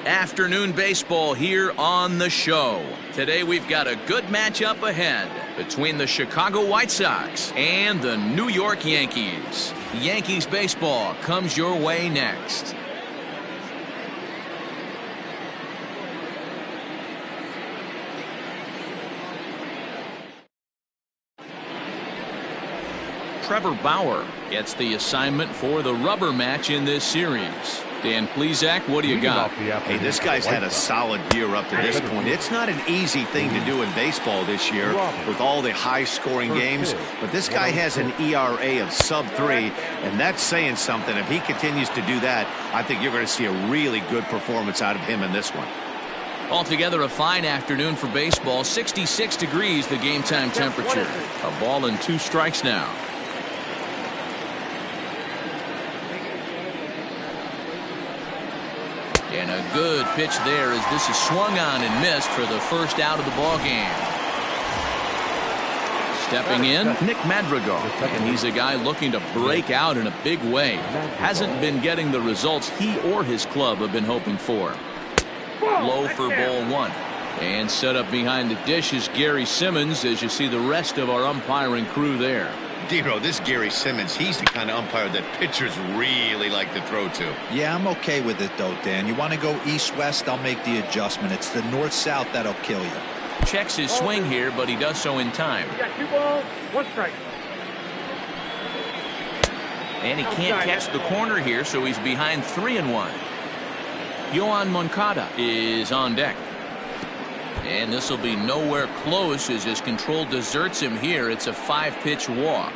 Afternoon baseball here on the show. Today we've got a good matchup ahead between the Chicago White Sox and the New York Yankees. Yankees baseball comes your way next. Trevor Bauer gets the assignment for the rubber match in this series. Dan Plesac, what do you got? Hey, this guy's had a solid year up to this point. It's not an easy thing to do in baseball this year with all the high-scoring games, but this guy has an ERA of sub-3, and that's saying something. If he continues to do that, I think you're going to see a really good performance out of him in this one. Altogether, a fine afternoon for baseball. 66 degrees, the game time temperature. A ball and 2 strikes now. And a good pitch there as this is swung on and missed for the first out of the ball game. Stepping in, Nick Madrigal, and he's a guy looking to break out in a big way. Hasn't been getting the results he or his club have been hoping for. Low for ball 1. And set up behind the dish is Gary Simmons as you see the rest of our umpiring crew there. Dero, this Gary Simmons, he's the kind of umpire that pitchers really like to throw to. Yeah, I'm okay with it, though, Dan. You want to go east-west, I'll make the adjustment. It's the north-south that'll kill you. Checks his swing here, but he does so in time. You got 2 balls, 1 strike. And he can't catch the corner here, so he's behind 3-1. Yoan Moncada is on deck. And this will be nowhere close as his control deserts him here. It's a 5-pitch walk.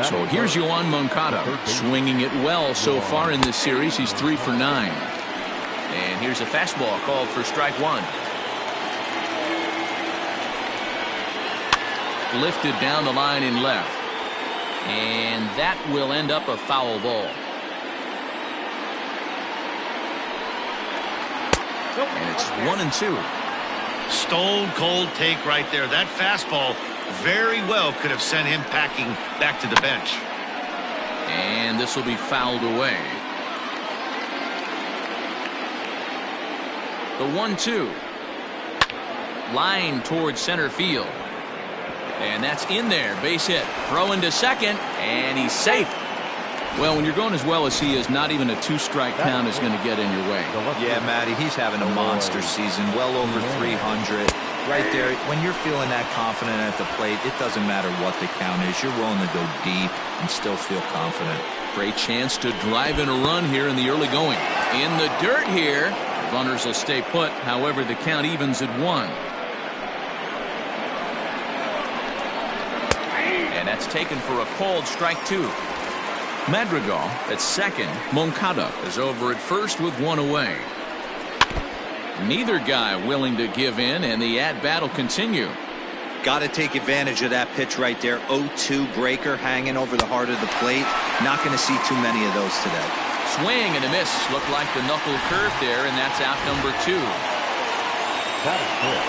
So here's Yoan Moncada swinging it well so far in this series. He's 3 for 9. And here's a fastball called for strike 1. Lifted down the line in left. And that will end up a foul ball. And it's 1-2. Stone cold take right there. That fastball very well could have sent him packing back to the bench. And this will be fouled away. The 1-2. Line towards center field. And that's in there. Base hit. Throw into second. And he's safe. Well, when you're going as well as he is, not even a 2-strike count is going to get in your way. Yeah, Matty, he's having a monster season, well over 300. Right there, when you're feeling that confident at the plate, it doesn't matter what the count is. You're willing to go deep and still feel confident. Great chance to drive in a run here in the early going. In the dirt here, runners will stay put. However, the count evens at 1. And that's taken for a called strike 2. Madrigal at second. Moncada is over at first with 1 away. Neither guy willing to give in, and the at-bat will continue. Got to take advantage of that pitch right there. 0-2 breaker hanging over the heart of the plate. Not going to see too many of those today. Swing and a miss. Looked like the knuckle curve there, and that's out number 2.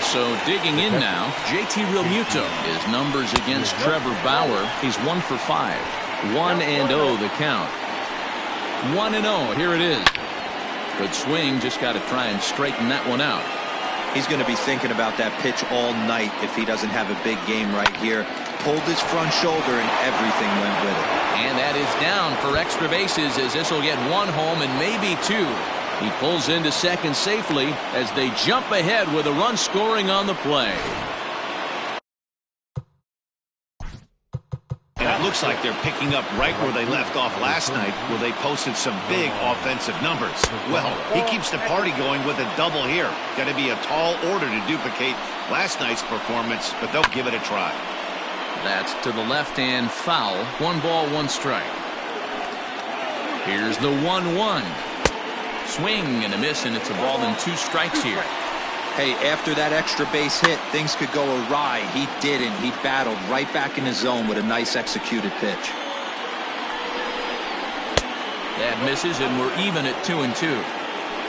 So digging in now, JT Realmuto. His numbers against Trevor Bauer. He's 1 for 5. 1-0 the count. 1-0. Here it is. Good swing. Just got to try and straighten that one out. He's going to be thinking about that pitch all night if he doesn't have a big game right here. Pulled his front shoulder and everything went with it. And that is down for extra bases as this will get 1 home and maybe 2. He pulls into second safely as they jump ahead with a run scoring on the play. It looks like they're picking up right where they left off last night, where they posted some big offensive numbers. Well, he keeps the party going with a double here. Got to be a tall order to duplicate last night's performance, but they'll give it a try. That's to the left hand foul. 1 ball, 1 strike. Here's the 1-1. Swing and a miss, and it's a ball and 2 strikes here. Hey, after that extra base hit, things could go awry. He didn't. He battled right back in his zone with a nice executed pitch. That misses, and we're even at 2-2.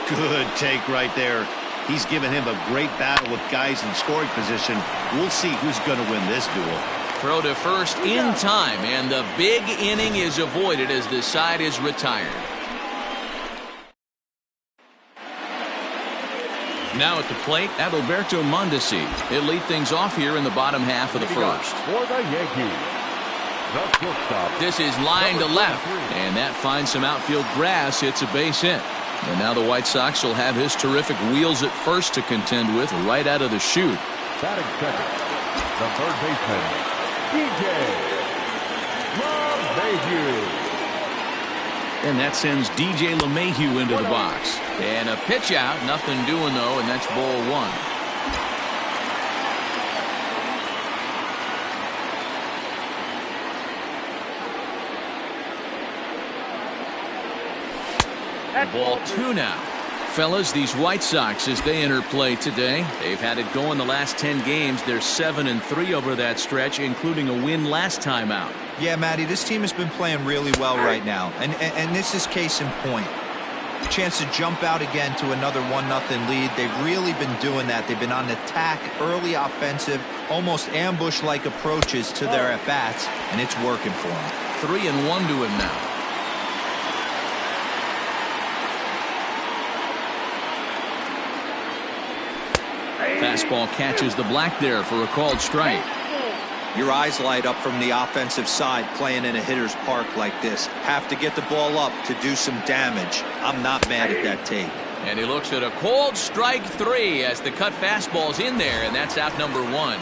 Good take right there. He's given him a great battle with guys in scoring position. We'll see who's going to win this duel. Throw to first in time, and the big inning is avoided as the side is retired. Now at the plate, Adalberto Mondesi. He'll lead things off here in the bottom half of the first. For the Yankees, the shortstop. This is line to left, and that finds some outfield grass. It's a base hit. And now the White Sox will have his terrific wheels at first to contend with right out of the chute. Batting second, the third baseman, DJ LeMahieu. And that sends DJ LeMahieu into the box. And a pitch out, nothing doing though, and that's ball one. Ball two now. Fellas, these White Sox, as they enter play today, they've had it going the last 10 games. They're 7-3 over that stretch, including a win last time out. Yeah, Matty, this team has been playing really well right now, and this is case in point. Chance to jump out again to another 1-0 lead. They've really been doing that. They've been on attack, early offensive, almost ambush-like approaches to their at-bats, and it's working for them. 3-1 to him now. Fastball catches the black there for a called strike. Your eyes light up from the offensive side playing in a hitter's park like this. Have to get the ball up to do some damage. I'm not mad at that tape. And he looks at a called strike 3 as the cut fastball's in there, and that's out number 1.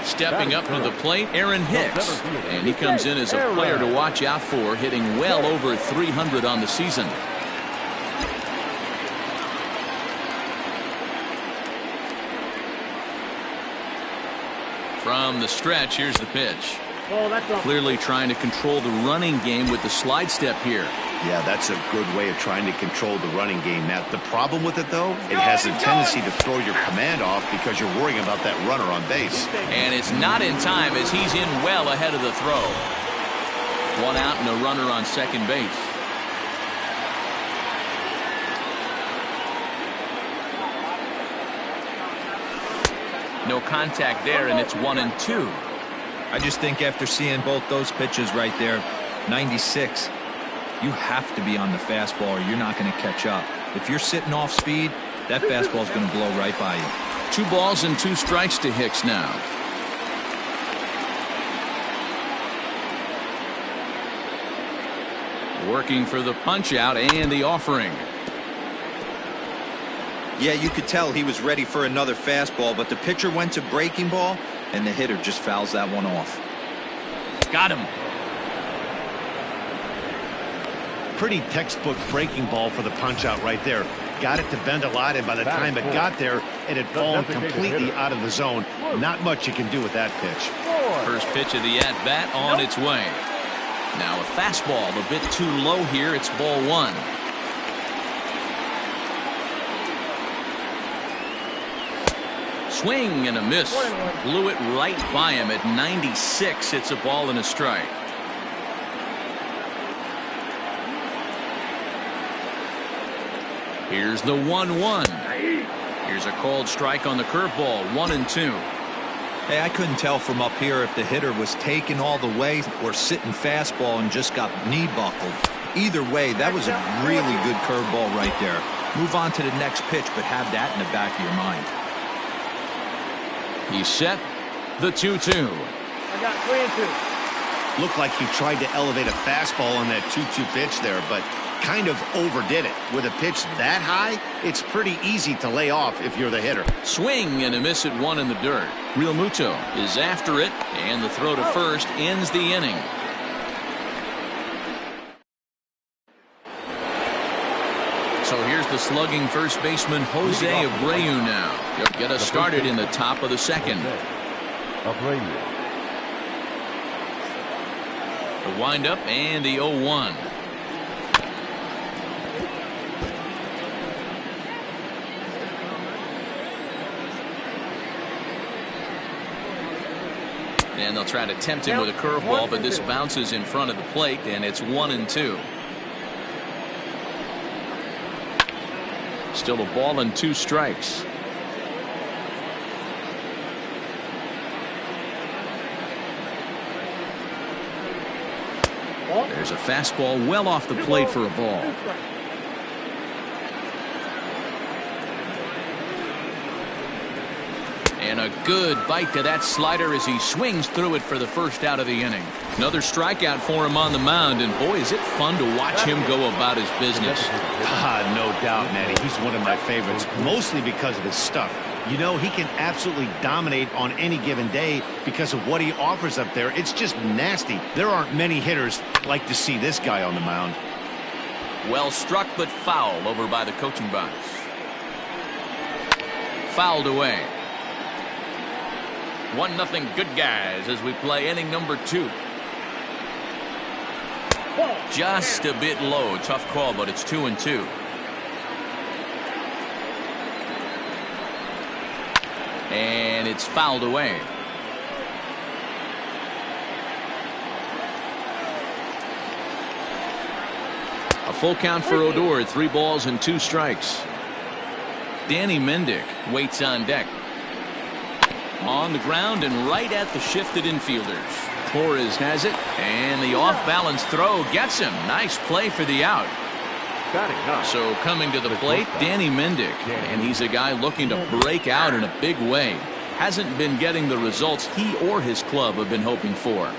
Stepping up to the plate, Aaron Hicks. And he comes in as a player to watch out for, hitting well over 300 on the season. From the stretch, here's the pitch. Clearly trying to control the running game with the slide step here. Yeah, that's a good way of trying to control the running game. Now, the problem with it, though, it has a tendency to throw your command off because you're worrying about that runner on base. And it's not in time as he's in well ahead of the throw. 1 out and a runner on second base. No contact there, and it's 1-2. I just think after seeing both those pitches right there, 96, you have to be on the fastball or you're not going to catch up. If you're sitting off speed, that fastball is going to blow right by you. 2 balls and 2 strikes to Hicks now. Working for the punch out and the offering. Yeah, you could tell he was ready for another fastball, but the pitcher went to breaking ball, and the hitter just fouls that one off. Got him. Pretty textbook breaking ball for the punch out right there. Got it to bend a lot, and by the time it got there, it had fallen completely out of the zone. Not much you can do with that pitch. First pitch of the at-bat on its way. Now a fastball a bit too low here. It's ball 1. Swing and a miss. Blew it right by him at 96. It's a ball and a strike. Here's the 1-1. Here's a called strike on the curveball. 1-2. Hey, I couldn't tell from up here if the hitter was taking all the way or sitting fastball and just got knee buckled. Either way, that was a really good curveball right there. Move on to the next pitch, but have that in the back of your mind. He's set. The 2-2. I got 3-2. Looked like he tried to elevate a fastball on that 2-2 pitch there, but kind of overdid it. With a pitch that high, it's pretty easy to lay off if you're the hitter. Swing and a miss at 1 in the dirt. Real Muto is after it, and the throw to first ends the inning. So here's the slugging first baseman Jose Abreu now. He'll get us started in the top of the second. The windup and the 0-1. And they'll try to tempt him with a curveball, but this bounces in front of the plate, and it's 1-2. Still a ball and 2 strikes. There's a fastball well off the plate for a ball. And a good bite to that slider as he swings through it for the first out of the inning. Another strikeout for him on the mound, and boy, is it fun to watch him go about his business. No doubt, Matty. He's one of my favorites, mostly because of his stuff. You know, he can absolutely dominate on any given day because of what he offers up there. It's just nasty. There aren't many hitters like to see this guy on the mound. Well struck, but foul over by the coaching box. Fouled away. 1-0 good guys as we play inning number 2. Just a bit low. Tough call, but it's 2-2. And it's fouled away. A full count for Odor. 3 balls and 2 strikes. Danny Mendick waits on deck. On the ground and right at the shifted infielders. Torres has it, and the off-balance throw gets him. Nice play for the out. So coming to the plate, Danny Mendick, and he's a guy looking to break out in a big way. Hasn't been getting the results he or his club have been hoping for.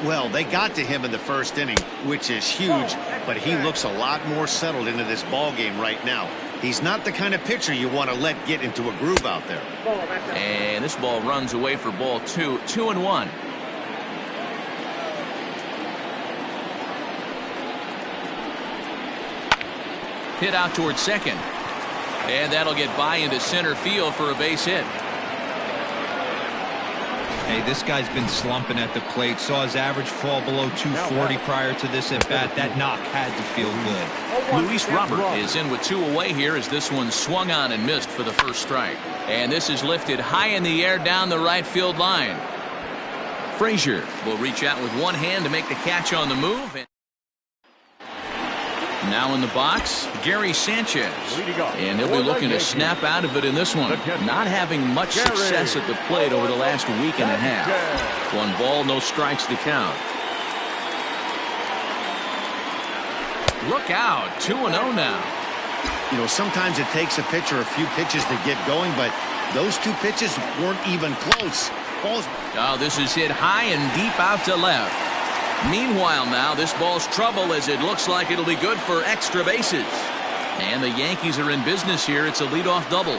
Well, they got to him in the first inning, which is huge, but he looks a lot more settled into this ball game right now. He's not the kind of pitcher you want to let get into a groove out there. And this ball runs away for ball 2. 2-1. Hit out towards second. And that'll get by into center field for a base hit. Hey, this guy's been slumping at the plate. Saw his average fall below 240 prior to this at bat. That knock had to feel good. Luis Robert is in with 2 away here as this one swung on and missed for the first strike. And this is lifted high in the air down the right field line. Frazier will reach out with one hand to make the catch on the move. Now in the box, Gary Sanchez. And he'll be looking to snap out of it in this one. Not having much success at the plate over the last week and a half. 1 ball, no strikes to count. Look out, 2-0 now. You know, sometimes it takes a pitcher a few pitches to get going, but those 2 pitches weren't even close. Oh, this is hit high and deep out to left. Meanwhile now, this ball's trouble as it looks like it'll be good for extra bases. And the Yankees are in business here. It's a leadoff double.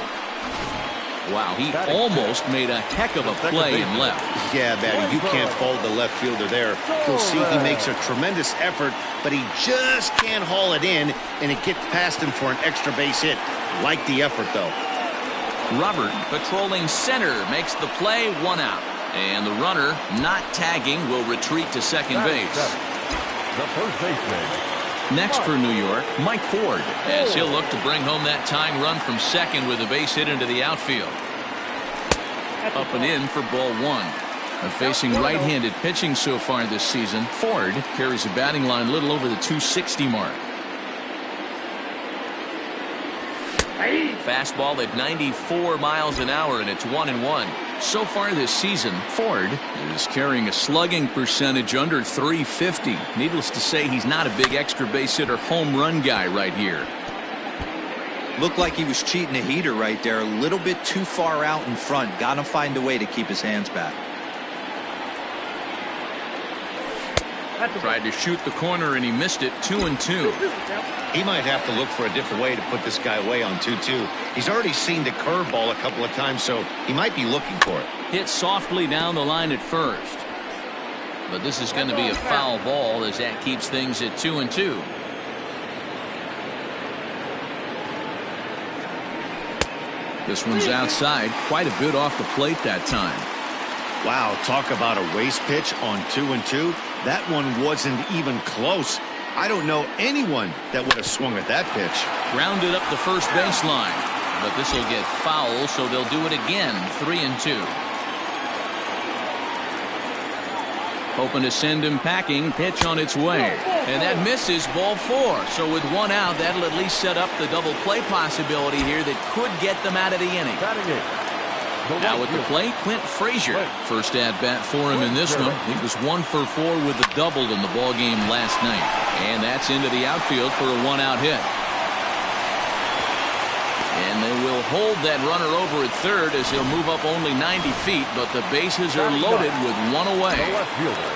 Wow, he almost made a heck of a play in left. Yeah, Matty, you can't fault the left fielder there. You'll see he makes a tremendous effort, but he just can't haul it in, and it gets past him for an extra base hit. Like the effort, though. Robert patrolling center makes the play, 1 out. And the runner, not tagging, will retreat to second base. The first baseman. Next for New York, Mike Ford, as he'll look to bring home that tying run from second with a base hit into the outfield. Up and in for ball 1. Facing right-handed pitching so far this season, Ford carries a batting line little over the 260 mark. Fastball at 94 miles an hour, and it's 1-1. So far this season, Ford is carrying a slugging percentage under 350. Needless to say, he's not a big extra base hitter home run guy right here. Looked like he was cheating a heater right there. A little bit too far out in front. Got to find a way to keep his hands back. Tried to shoot the corner and he missed it. 2-2. He might have to look for a different way to put this guy away on 2-2. He's already seen the curveball a couple of times, so he might be looking for it. Hit softly down the line at first. But this is going to be a foul ball as that keeps things at 2-2. This one's outside, quite a bit off the plate that time. Wow, talk about a waste pitch on 2-2. That one wasn't even close. I don't know anyone that would have swung at that pitch. Grounded up the first baseline, but this will get foul, so they'll do it again. 3-2. Hoping to send him packing. Pitch on its way, and that misses. Ball 4. So with 1 out, that'll at least set up the double play possibility here that could get them out of the inning. Now at the plate, Clint Frazier. First at bat for him in this one. He was 1 for 4 with a double in the ball game last night. And that's into the outfield for a 1-out hit. And they will hold that runner over at third as he'll move up only 90 feet, but the bases are loaded with one away. The left fielder,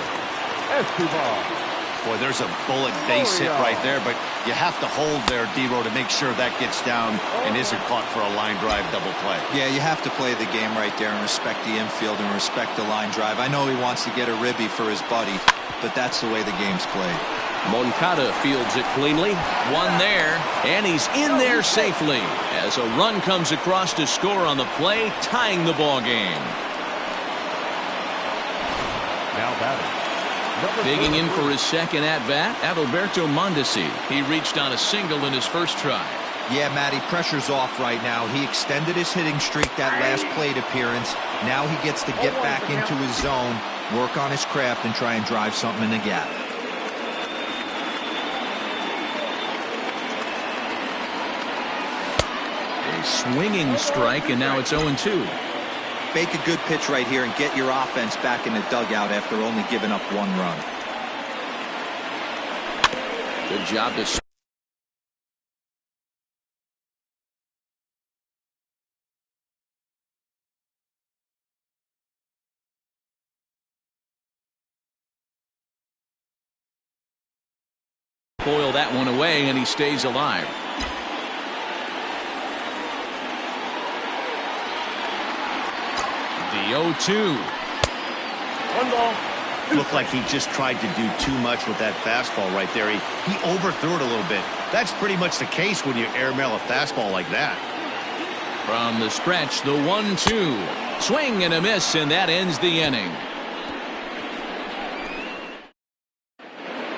Escobar. Boy, there's a bullet base hit right there, but you have to hold there, D-Row, to make sure that gets down and isn't caught for a line drive double play. Yeah, you have to play the game right there and respect the infield and respect the line drive. I know he wants to get a ribby for his buddy, but that's the way the game's played. Moncada fields it cleanly. One there, and he's in there safely as a run comes across to score on the play, tying the ball game. Now batting. Digging in for his second at-bat, Adalberto Mondesi. He reached on a single in his first try. Yeah, Matty, pressure's off right now. He extended his hitting streak that last plate appearance. Now he gets to get back into his zone, work on his craft, and try and drive something in the gap. A swinging strike, and now it's 0-2. Make a good pitch right here and get your offense back in the dugout after only giving up one run. Good job to spoil that one away, and he stays alive. The 0-2. One ball. Looked like he just tried to do too much with that fastball right there. He overthrew it a little bit. That's pretty much the case when you airmail a fastball like that. From the stretch, the 1-2. Swing and a miss, and that ends the inning.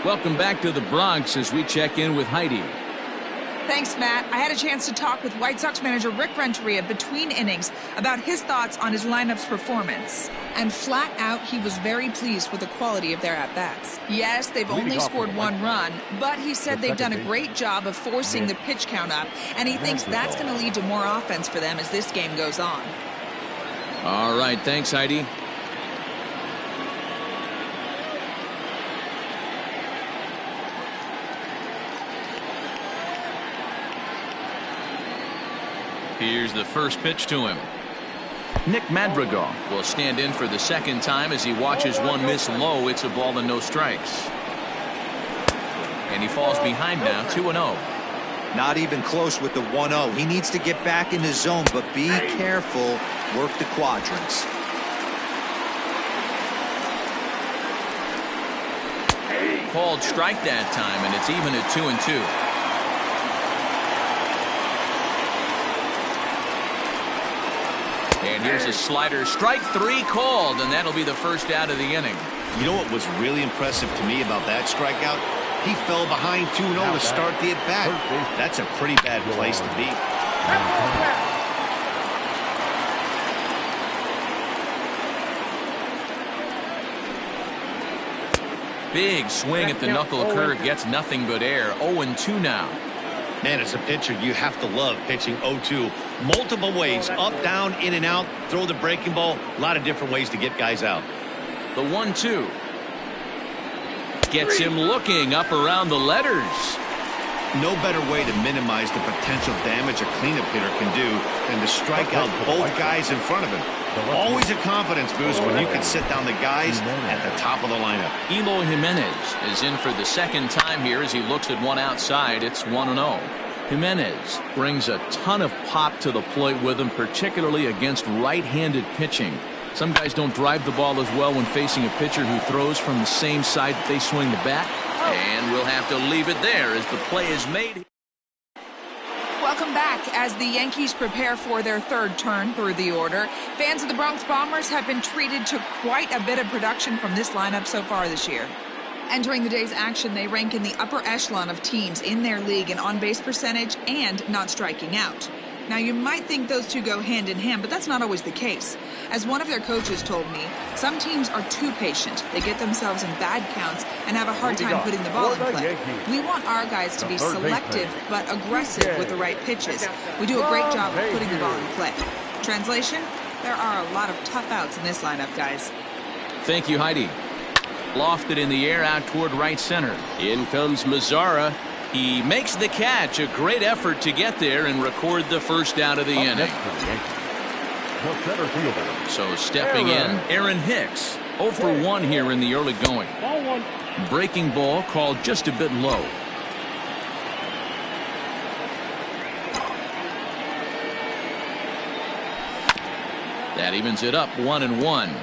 Welcome back to the Bronx as we check in with Heidi. Thanks, Matt. I had a chance to talk with White Sox manager Rick Renteria between innings about his thoughts on his lineup's performance. And flat out, he was very pleased with the quality of their at-bats. Yes, they've only scored one run, but he said they've done a great job of forcing the pitch count up, and he thinks that's going to lead to more offense for them as this game goes on. All right, thanks, Heidi. Here's the first pitch to him. Nick Madrigal will stand in for the second time as he watches one miss low. It's a ball and no strikes. And he falls behind now, 2-0. Not even close with the 1-0. He needs to get back in the zone, but be careful. Work the quadrants. Called strike that time, and it's even at 2-2. And here's a slider, strike three called, and that'll be the first out of the inning. You know what was really impressive to me about that strikeout? He fell behind 2-0 to start the at-bat. That's a pretty bad place to be. Big swing at the knuckle curve, gets nothing but air. 0-2 now. Man, as a pitcher, you have to love pitching 0-2. Multiple ways, up, down, in and out, throw the breaking ball. A lot of different ways to get guys out. The 1-2. Gets him looking up around the letters. No better way to minimize the potential damage a cleanup hitter can do than to strike out both guys in front of him. Always a confidence boost when you can sit down the guys at the top of the lineup. Eloy Jimenez is in for the second time here as he looks at one outside. It's 1-0. Jimenez brings a ton of pop to the plate with him, particularly against right-handed pitching. Some guys don't drive the ball as well when facing a pitcher who throws from the same side that they swing the bat. And we'll have to leave it there as the play is made. Welcome back. As the Yankees prepare for their third turn through the order, fans of the Bronx Bombers have been treated to quite a bit of production from this lineup so far this year. Entering the day's action, they rank in the upper echelon of teams in their league in on-base percentage and not striking out. Now, you might think those two go hand in hand, but that's not always the case. As one of their coaches told me, some teams are too patient. They get themselves in bad counts and have a hard time putting the ball in play. We want our guys to be selective but aggressive with the right pitches. We do a great job of putting the ball in play. Translation? There are a lot of tough outs in this lineup, guys. Thank you, Heidi. Lofted in the air out toward right center. In comes Mazzara. He makes the catch. A great effort to get there and record the first out of the inning. The center fielder. So stepping in, Aaron Hicks. 0 for 1 here in the early going. Ball one. Breaking ball called just a bit low. That evens it up 1-1.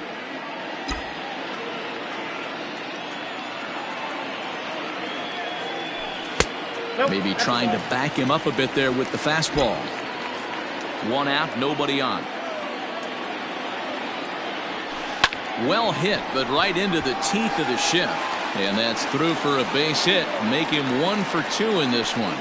Maybe trying to back him up a bit there with the fastball. 1 out, nobody on. Well hit, but right into the teeth of the shift. And that's through for a base hit. Make him 1 for 2 in this one.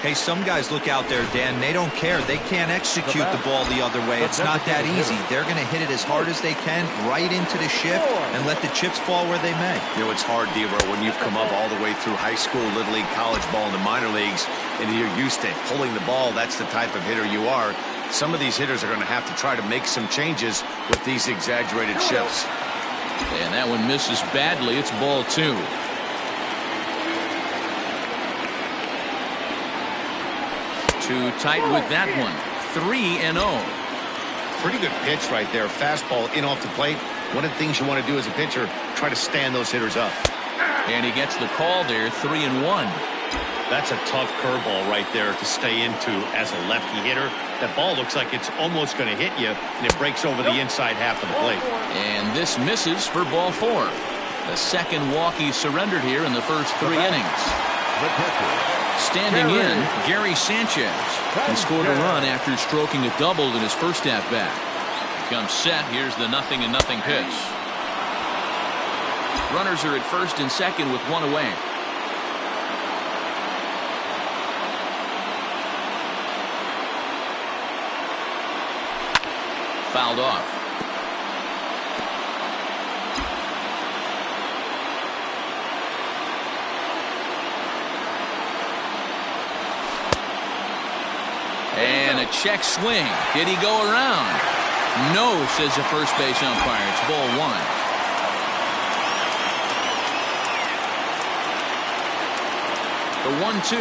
Hey, some guys look out there, Dan. They don't care. They can't execute the ball the other way. It's not that easy. They're going to hit it as hard as they can right into the shift and let the chips fall where they may. You know, it's hard, Devo, when you've come up all the way through high school, little league, college ball, and the minor leagues, and you're used to pulling the ball. That's the type of hitter you are. Some of these hitters are going to have to try to make some changes with these exaggerated shifts. And that one misses badly. It's ball 2. Too tight with that one. 3-0. Pretty good pitch right there. Fastball in off the plate. One of the things you want to do as a pitcher, try to stand those hitters up. And he gets the call there. 3-1. That's a tough curveball right there to stay into as a lefty hitter. That ball looks like it's almost going to hit you, and it breaks over the inside half of the plate. And this misses for ball 4. The second walk he surrendered here in the first 3 innings. The catcher. Standing in, Gary Sanchez. He scored a run after stroking a double in his first at-bat. Comes set. Here's the 0-0 pitch. Runners are at first and second with 1 away. Fouled off. And a check swing. Did he go around? No, says the first base umpire. It's ball 1. The 1-2.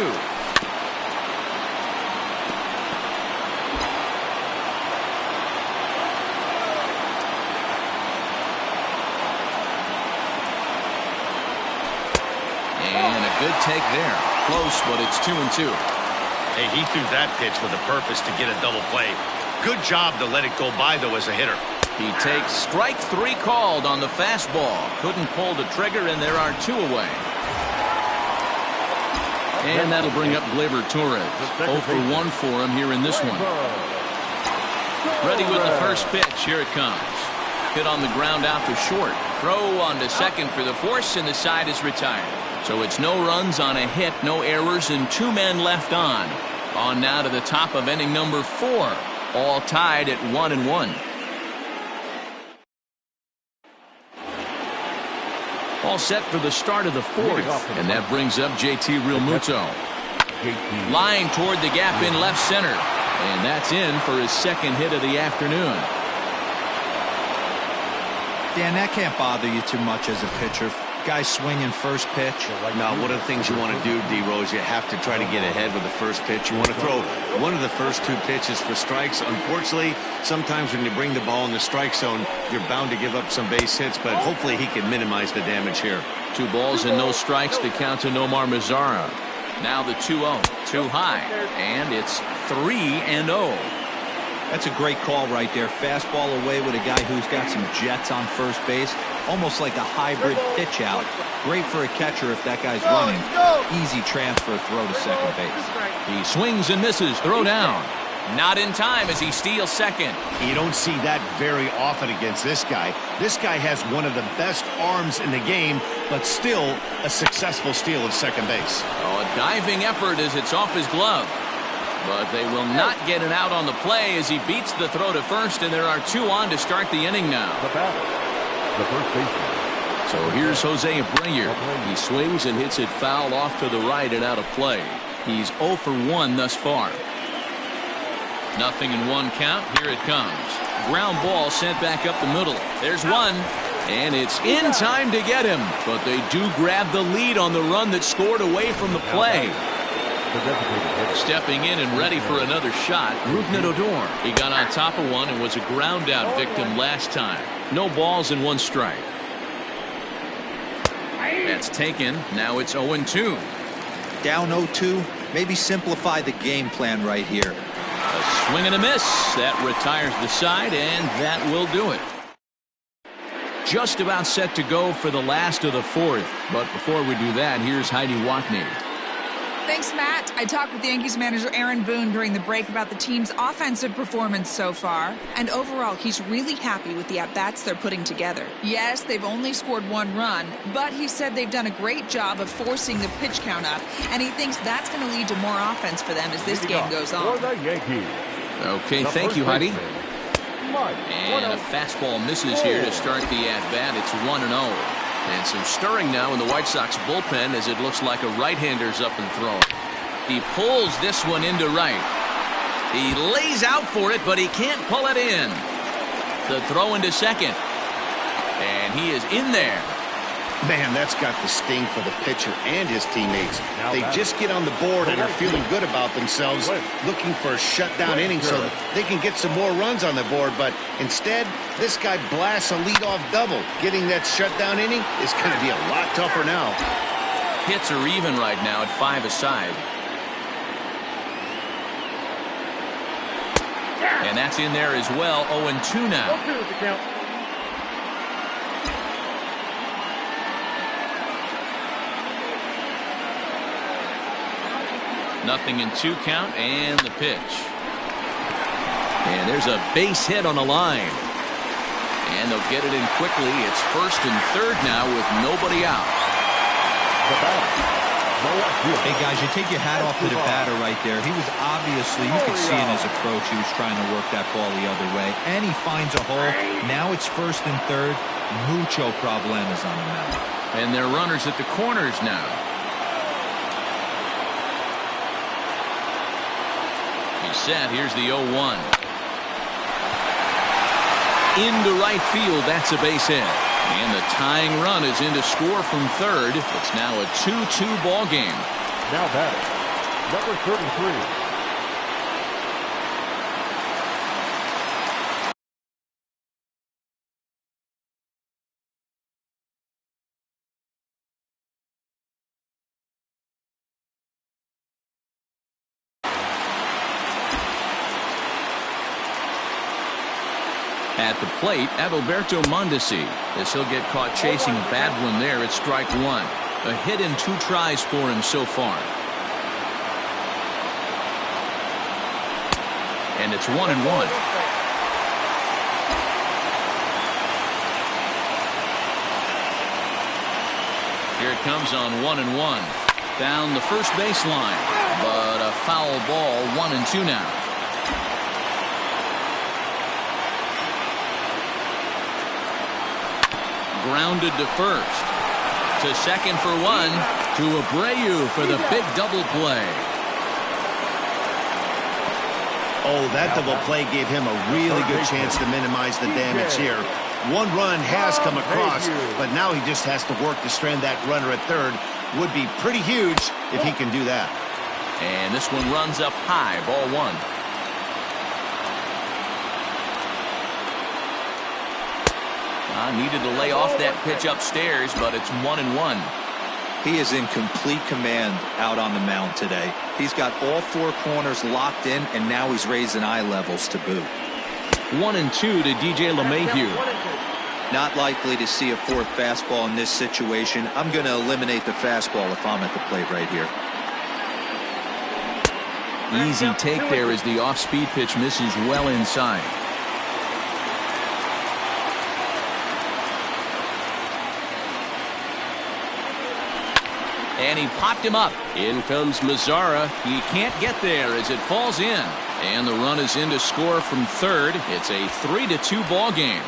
And a good take there. Close, but it's 2-2. Hey, he threw that pitch with a purpose to get a double play. Good job to let it go by, though, as a hitter. He takes strike 3 called on the fastball. Couldn't pull the trigger, and there are 2 away. And that'll bring up Gleyber Torres. 0 for 1 for him here in this one. Ready with the first pitch. Here it comes. Hit on the ground out to short. Throw on to second for the force, and the side is retired. So it's no runs on a hit, no errors, and 2 men left on. On now to the top of inning number 4. All tied at 1-1. All set for the start of the 4th. And that brings up JT Realmuto. Line toward the gap in left center. And that's in for his second hit of the afternoon. Dan, that can't bother you too much as a pitcher. Guy swinging first pitch. Now, one of the things you want to do, D-Rose, you have to try to get ahead with the first pitch. You want to throw one of the first 2 pitches for strikes. Unfortunately, sometimes when you bring the ball in the strike zone, you're bound to give up some base hits, but hopefully he can minimize the damage here. 2 balls and no strikes to count to Nomar Mazara. Now the 2-0. Too high. And it's 3-0. That's a great call right there. Fastball away with a guy who's got some jets on first base. Almost like a hybrid pitch out. Great for a catcher if that guy's running. Easy transfer throw to second base. He swings and misses. Throw down. Not in time as he steals second. You don't see that very often against this guy. This guy has one of the best arms in the game, but still a successful steal of second base. Oh, a diving effort as it's off his glove. But they will not get it out on the play as he beats the throw to first, and there are 2 on to start the inning now. The batter, the first baseman. So here's Jose Abreu. He swings and hits it foul off to the right and out of play. He's 0 for 1 thus far. 0-1 count. Here it comes. Ground ball sent back up the middle. There's one. And it's in time to get him. But they do grab the lead on the run that scored away from the play. the designated hitter. Stepping in and ready for another shot, Ruknet Odor. He got on top of one and was a ground out victim last time. No balls and 1 strike. That's taken. Now it's 0-2. Down 0-2. Maybe simplify the game plan right here. A swing and a miss. That retires the side, and that will do it. Just about set to go for the last of the 4th. But before we do that, here's Heidi Watney. Thanks, Matt. I talked with Yankees manager Aaron Boone during the break about the team's offensive performance so far. And overall, he's really happy with the at-bats they're putting together. Yes, they've only scored 1 run, but he said they've done a great job of forcing the pitch count up, and he thinks that's going to lead to more offense for them as this game goes on. For the Yankees. Okay, The thank first you, Heidi. baseman, Mike. And a fastball misses here to start the at-bat. It's 1-0. And some stirring now in the White Sox bullpen as it looks like a right-hander's up and throwing. He pulls this one into right. He lays out for it, but he can't pull it in. The throw into second. And he is in there. Man, that's got the sting for the pitcher and his teammates. Now They back. just get on the board and are feeling good about themselves, looking for a shutdown inning so that they can get some more runs on the board. But instead, this guy blasts a leadoff double. Getting that shutdown inning is going to be a lot tougher now. Hits are even right now at 5 aside. And that's in there as well. 0-2 now. 2 is the count. Nothing in 2 count and the pitch. And there's a base hit on the line. And they'll get it in quickly. It's 1st and 3rd now with nobody out. The batter. Hey, guys, you take your hat off to the batter right there. He was obviously, you could see in his approach, he was trying to work that ball the other way. And he finds a hole. Now it's 1st and 3rd. Mucho problemas on the mound. And they're runners at the corners now. He's set. Here's the 0-1. Into right field. That's a base hit. And the tying run is in to score from 3rd. It's now a 2-2 ball game. Now batting, number 33. At the plate, Adalberto Mondesi, as he'll get caught chasing a bad one there at strike 1. A hit in 2 tries for him so far. And it's 1-1. Here it comes on 1-1. Down the first baseline, but a foul ball. 1-2 now. Grounded to first. To second for 1. To Abreu for the big double play. Oh, that double play gave him a really good chance to minimize the damage here. 1 run has come across, but now he just has to work to strand that runner at 3rd. Would be pretty huge if he can do that. And this one runs up high. Ball 1. Needed to lay off that pitch upstairs, but it's 1-1. He is in complete command out on the mound today. He's got all 4 corners locked in, and now he's raising eye levels to boot. 1-2 to DJ LeMahieu. Not likely to see a 4th fastball in this situation. I'm going to eliminate the fastball if I'm at the plate right here. Easy take there as the off-speed pitch misses well inside. And he popped him up. In comes Mazzara. He can't get there as it falls in. And the run is in to score from 3rd. It's a 3-2 ball game.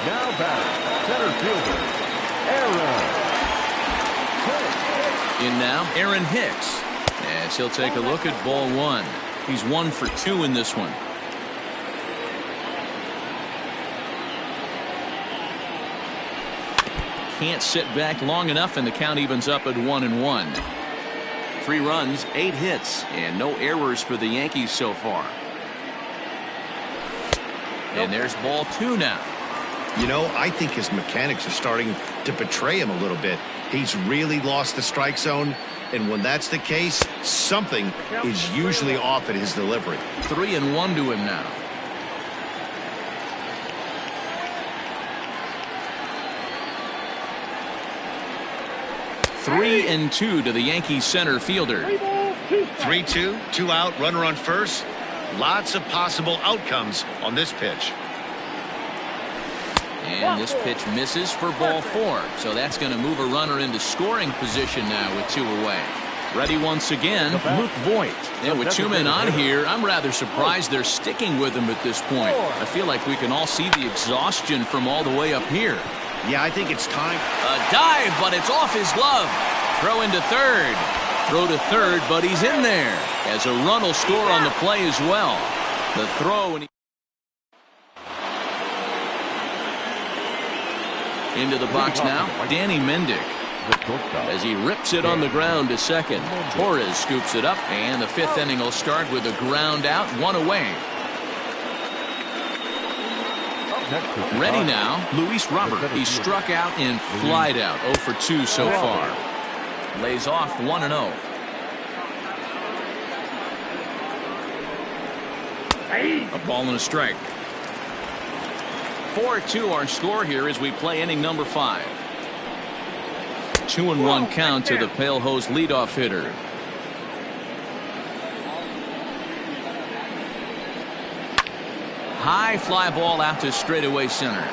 Now batting, center fielder, Aaron. In now, Aaron Hicks. As he'll take a look at ball 1. He's 1 for 2 in this one. Can't sit back long enough, and the count evens up at 1-1. 3 runs, 8 hits, and no errors for the Yankees so far. And there's ball 2 now. You know, I think his mechanics are starting to betray him a little bit. He's really lost the strike zone, and when that's the case, something is usually off at his delivery. 3-1 to him now. Three and 2 to the Yankees center fielder. 3-2, 2 out, runner on first. Lots of possible outcomes on this pitch. And this pitch misses for ball 4. So that's going to move a runner into scoring position now with 2 away. Ready once again, Luke Voigt. And with 2 men on here, I'm rather surprised they're sticking with him at this point. I feel like we can all see the exhaustion from all the way up here. Yeah, I think it's time. A dive, but it's off his glove. Throw into third. Throw to third, but he's in there. As a run will score on the play as well. The throw and into the box now, Danny Mendick. As he rips it on the ground to second. Torres scoops it up, and the 5th inning will start with a ground out, 1 away. Ready now, Luis Robert. He's struck out and flied out, 0 for 2 so far. Lays off 1-0. A ball and a strike. 4-2 our score here as we play inning number 5. 2-1 count to the Pale Hose leadoff hitter. High fly ball out to straightaway center.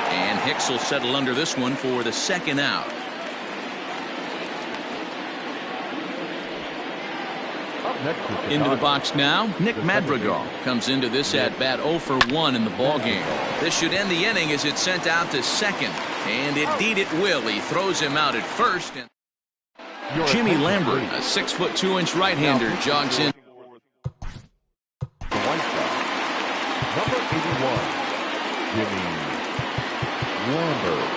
And Hicks will settle under this one for the 2nd out. Into the box now, Nick Madrigal comes into this at bat 0 for 1 in the ball game. This should end the inning as it's sent out to second, and indeed it will. He throws him out at first. And Jimmy Lambert, a 6-foot 2-inch right-hander, jogs in. Number 81, Jimmy Lambert.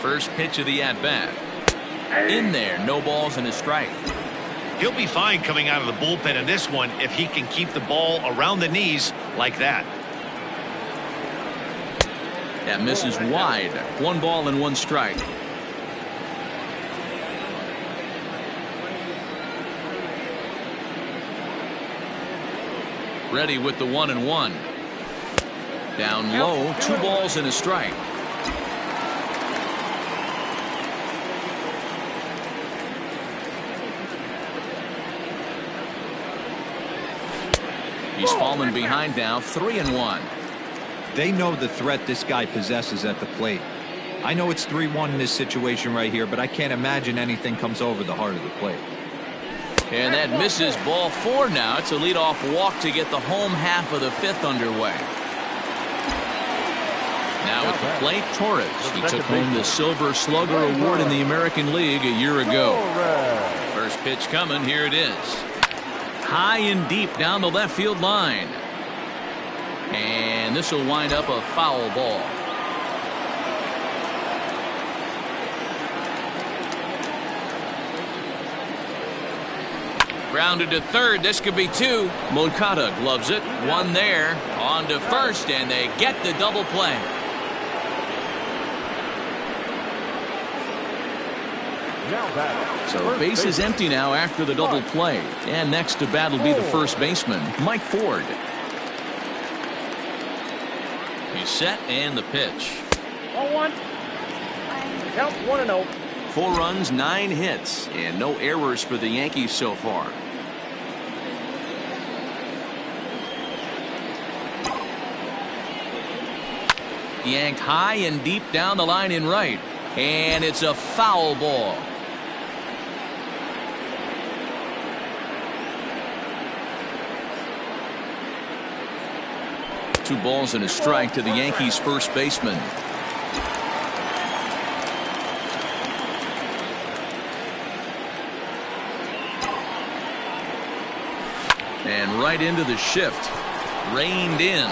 First pitch of the at-bat. In there, no balls and a strike. He'll be fine coming out of the bullpen in this one if he can keep the ball around the knees like that. That misses wide. 1 ball and 1 strike. Ready with the 1-1. Down low, 2 balls and a strike. He's fallen behind now, 3-1. They know the threat this guy possesses at the plate. I know it's 3-1 in this situation right here, but I can't imagine anything comes over the heart of the plate. And that misses ball 4 now. It's a leadoff walk to get the home half of the 5th underway. Now at the plate, Torres. He took home the Silver Slugger Award in the American League a year ago. First pitch coming, here it is. High and deep down the left field line. And this will wind up a foul ball. Grounded to third. This could be 2. Moncada gloves it. 1 there. On to first, and they get the double play. So base is empty now after the double play. And next to bat will be the first baseman, Mike Ford. He's set, and the pitch. 0-1. Count 1-0. 4 runs, 9 hits, and no errors for the Yankees so far. Yanked high and deep down the line in right. And it's a foul ball. Two balls and a strike to the Yankees first baseman. And right into the shift. Reined in.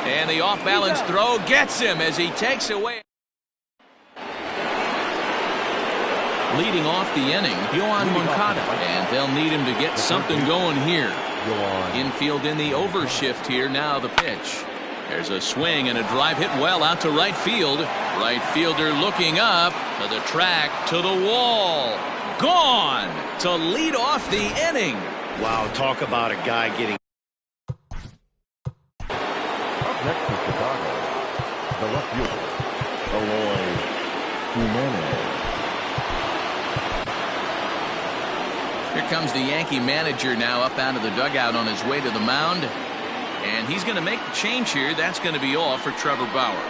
And the off-balance throw gets him as he takes away. Leading off the inning, Yohan Moncada. And they'll need him to get something going here. Infield in the overshift here. Now the pitch. There's a swing and a drive hit well out to right field. Right fielder looking up to the track, to the wall. Gone to lead off the inning. Wow, talk about a guy getting. Up next to Chicago, the left fielder, Eloy Jimenez. Here comes the Yankee manager now up out of the dugout on his way to the mound. And he's going to make the change here. That's going to be all for Trevor Bauer.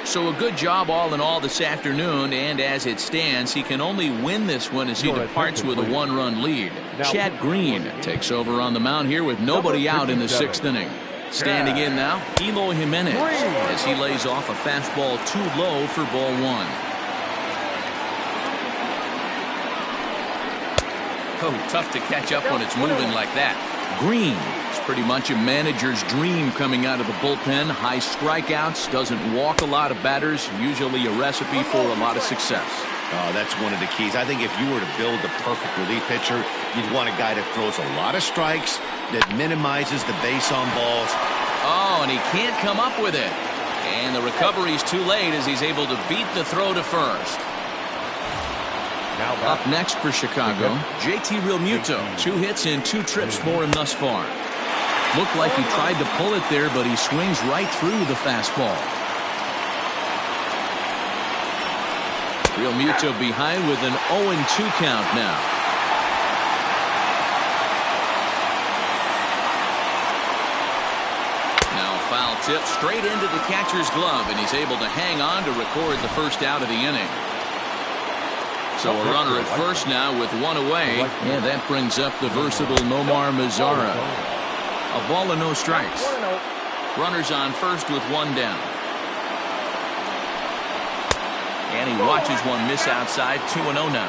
So a good job all in all this afternoon, and as it stands, he can only win this one as he departs with a one-run lead. Chad Green takes over on the mound here with nobody out in the 6th inning. Standing in now, Eloy Jimenez as he lays off a fastball too low for ball 1. Oh, tough to catch up when it's moving like that. Green is pretty much a manager's dream coming out of the bullpen. High strikeouts, doesn't walk a lot of batters, usually a recipe for a lot of success. Oh, that's one of the keys. I think if you were to build the perfect relief pitcher, you'd want a guy that throws a lot of strikes, that minimizes the base on balls. Oh, and he can't come up with it. And the recovery's too late as he's able to beat the throw to first. Up next for Chicago, JT Realmuto. 2 hits and 2 trips for him thus far. Looked like he tried to pull it there, but he swings right through the fastball. Realmuto behind with an 0-2 count now. Now foul tip straight into the catcher's glove, and he's able to hang on to record the first out of the inning. So a runner at first now with 1 away. Yeah, that brings up the versatile Nomar Mazara. A ball and no strikes. Runners on first with 1 down. And he watches one miss outside. 2-0 now.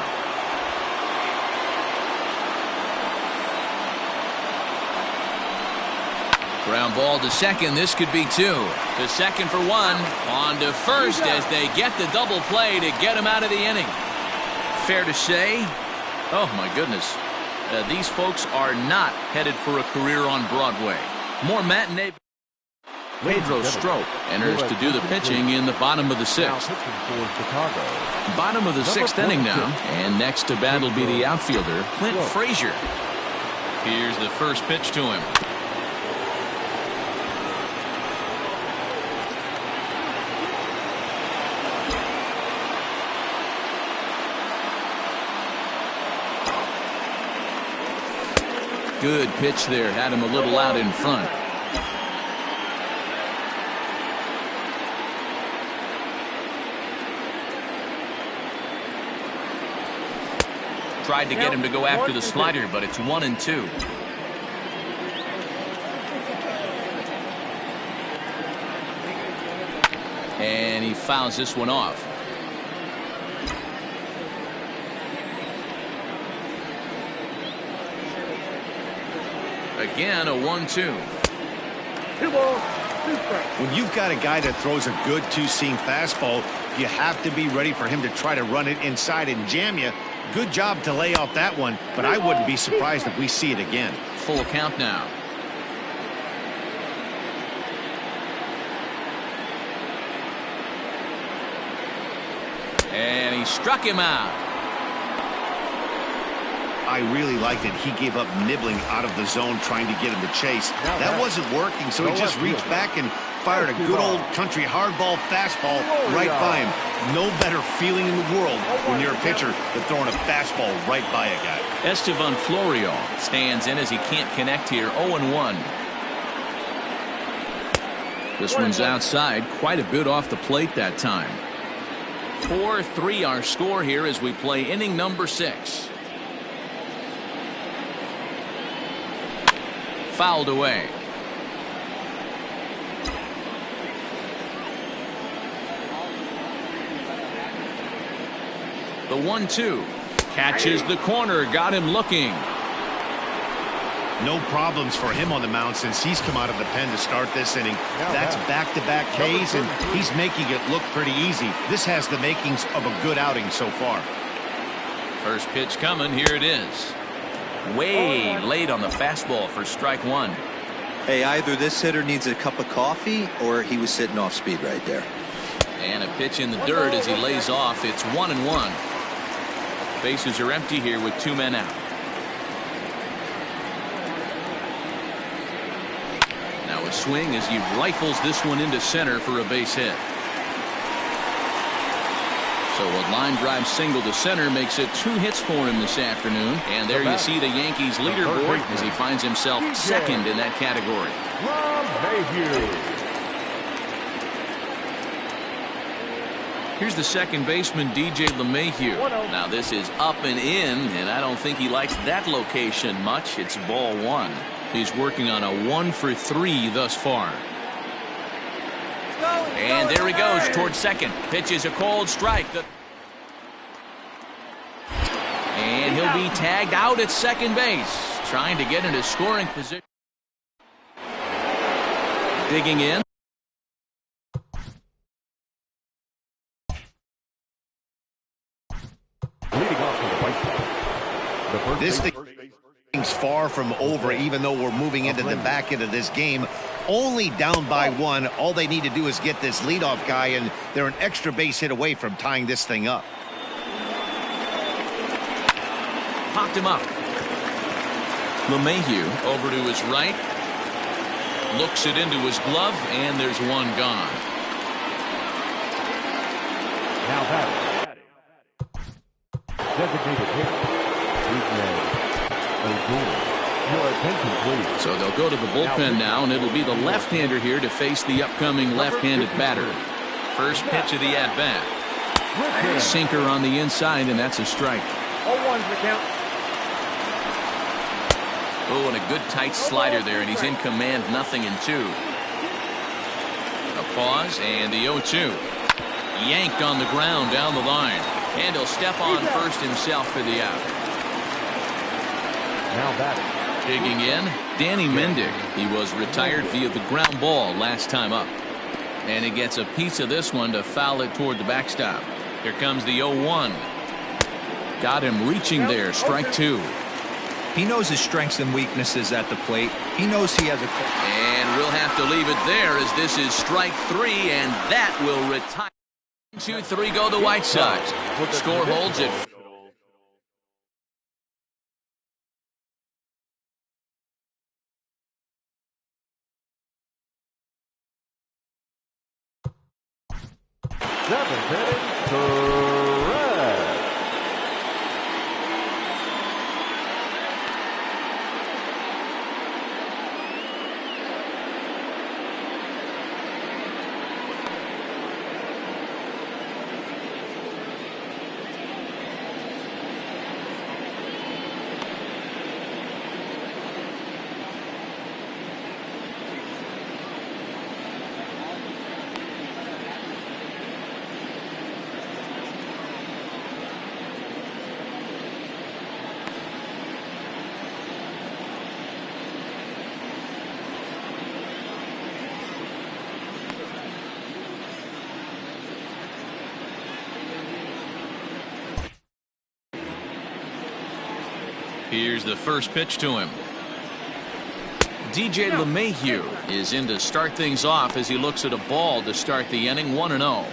Ground ball to second. This could be 2. To second for 1. On to first as they get the double play to get him out of the inning. Fair to say, oh my goodness, these folks are not headed for a career on Broadway. More matinee. Pedro Strop enters to do the pitching in the bottom of the 6th. Bottom of the 6th inning now, and next to bat will be the outfielder, Clint Frazier. Here's the first pitch to him. Good pitch there, had him a little out in front. Tried to get him to go after the slider, but it's 1-2. And he fouls this one off. Again, a 1-2. When you've got a guy that throws a good two-seam fastball, you have to be ready for him to try to run it inside and jam you. Good job to lay off that one, but I wouldn't be surprised if we see it again. Full count now. And he struck him out. I really liked it. He gave up nibbling out of the zone trying to get him to chase. That wasn't working, so he just reached back and fired a good old country hardball fastball right by him. No better feeling in the world when you're a pitcher than throwing a fastball right by a guy. Estevan Florial stands in as he can't connect here. 0-1. This one's outside, quite a bit off the plate that time. 4-3 our score here as we play inning number 6. Fouled away. The 1-2 catches the corner, got him looking. No problems for him on the mound since he's come out of the pen to start this inning. That's back-to-back Ks, and he's making it look pretty easy. This has the makings of a good outing so far. First pitch coming. Here it is. Way late on the fastball for strike one. Hey, either this hitter needs a cup of coffee or he was sitting off speed right there. And a pitch in the dirt as he lays off. It's 1-1. Bases are empty here with 2 men out. Now a swing as he rifles this one into center for a base hit. So a line drive single to center makes it 2 hits for him this afternoon. And there you see the Yankees leaderboard as he finds himself second in that category. Here's the second baseman, DJ LeMahieu. Now this is up and in, and I don't think he likes that location much. It's ball 1. He's working on a 1 for 3 thus far. And there he goes towards second. Pitches a cold strike. And he'll be tagged out at second base, trying to get into scoring position. Digging in. This thing's far from over, even though we're moving into the back end of this game. Only down by 1. All they need to do is get this leadoff guy, and they're an extra base hit away from tying this thing up. Popped him up. LeMahieu over to his right. Looks it into his glove, and there's one gone. Now batting. Designated hitter. Your attention, please. So they'll go to the bullpen now, and it'll be the left-hander here to face the upcoming left-handed batter. First pitch of the at-bat. Sinker on the inside, and that's a strike. 0-1's the count. Oh, and a good tight slider there, and he's in command, 0-2. A pause, and the 0-2. Yanked on the ground down the line. And he'll step on first himself for the out. Now batting. Digging in, Danny Mendick. He was retired via the ground ball last time up. And he gets a piece of this one to foul it toward the backstop. Here comes the 0-1. Got him reaching there, strike 2. He knows his strengths and weaknesses at the plate. He knows he has a... And we'll have to leave it there as this is strike 3, and that will retire. 2-3 go the White Sox. Score holds it. Seventh inning, correct. Here's the first pitch to him. DJ LeMahieu is in to start things off as he looks at a ball to start the inning. 1-0.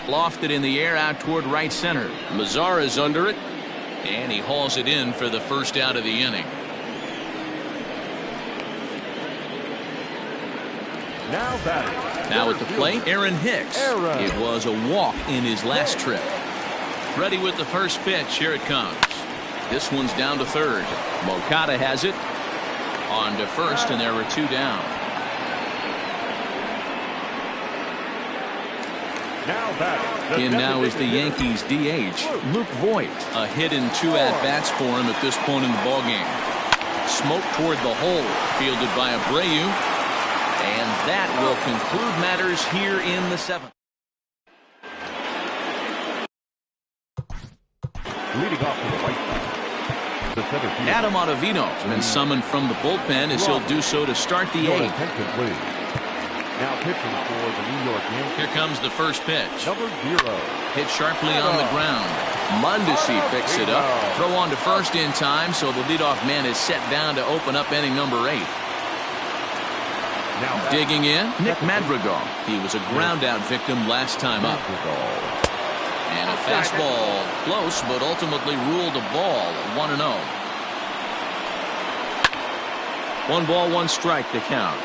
Lofted in the air out toward right center. Mazar is under it, and he hauls it in for the first out of the inning. Now batting. Now at the plate, Aaron Hicks. It was a walk in his last trip. Ready with the first pitch. Here it comes. This one's down to third. Moncada has it. On to first, and there are 2 down. Now batting. In now is the Yankees DH, Luke Voigt. A hit in 2 at-bats for him at this point in the ballgame. Smoke toward the hole, fielded by Abreu. And that will conclude matters here in the 7th. Leading off to the right side, the center fielder. Adam Ottavino has been summoned from the bullpen as he'll do so to start the Your 8th. attention, please. Now pitching for the New York Yankees. Here comes the first pitch. Number 0. Hit sharply on the ground. Mundesi picks it up. Throw on to first in time, so the leadoff man is set down to open up inning number 8. Now Digging in, Nick Madrigal. He was a ground-out victim last time up. And a fastball close, but ultimately ruled a ball, 1-0. 1 ball, 1 strike to count.